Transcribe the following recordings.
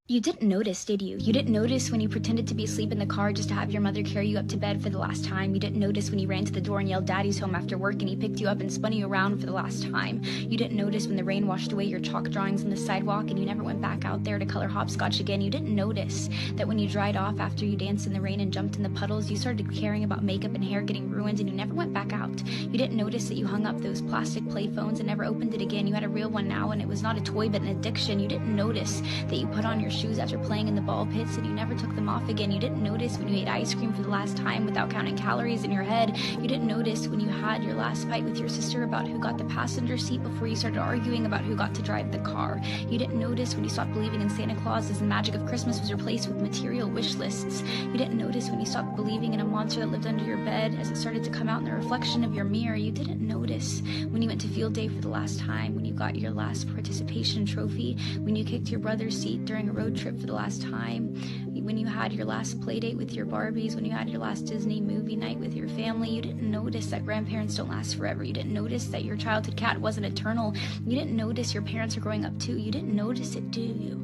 You didn't notice, did you? You didn't notice when you pretended to be asleep in the car just to have your mother carry you up to bed for the last time. You didn't notice when you ran to the door and yelled "Daddy's home" after work and he picked you up and spun you around for the last time. You didn't notice when the rain washed away your chalk drawings on the sidewalk and you never went back out there to color hopscotch again. You didn't notice that when you dried off after you danced in the rain and jumped in the puddles, you started caring about makeup and hair getting ruined and you never went back out. You didn't notice that you hung up those plastic play phones and never opened it again. You had a real one now and it was not a toy but an addiction. You didn't notice that you put on your shoes after playing in the ball pits and you never took them off again. You didn't notice when you ate ice cream for the last time without counting calories in your head. You didn't notice when you had your last fight with your sister about who got the passenger seat before you started arguing about who got to drive the car. You didn't notice when you stopped believing in Santa Claus as the magic of Christmas was replaced with material wish lists. You didn't notice when you stopped believing in a monster that lived under your bed as it started to come out in the reflection of your mirror. You didn't notice when you went to field day for the last time, when you got your last participation trophy, when you kicked your brother's seat during a road trip for the last time, when you had your last play date with your Barbies, when you had your last Disney movie night with your family. You didn't notice that grandparents don't last forever. You didn't notice that your childhood cat wasn't eternal. You didn't notice your parents are growing up too. You didn't notice it, do you?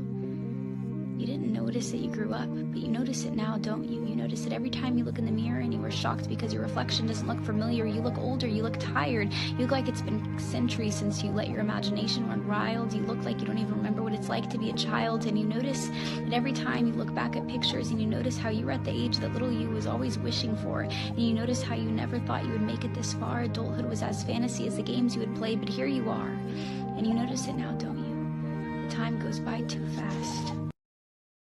You didn't notice that you grew up, but you notice it now, don't you? You notice it every time you look in the mirror and you were shocked because your reflection doesn't look familiar. You look older, you look tired, you look like it's been centuries since you let your imagination run wild. You look like you don't even remember what it's like to be a child, and you notice that every time you look back at pictures and you notice how you were at the age that little you was always wishing for, and you notice how you never thought you would make it this far. Adulthood was as fantasy as the games you would play, but here you are, and you notice it now, don't you? The time goes by too fast.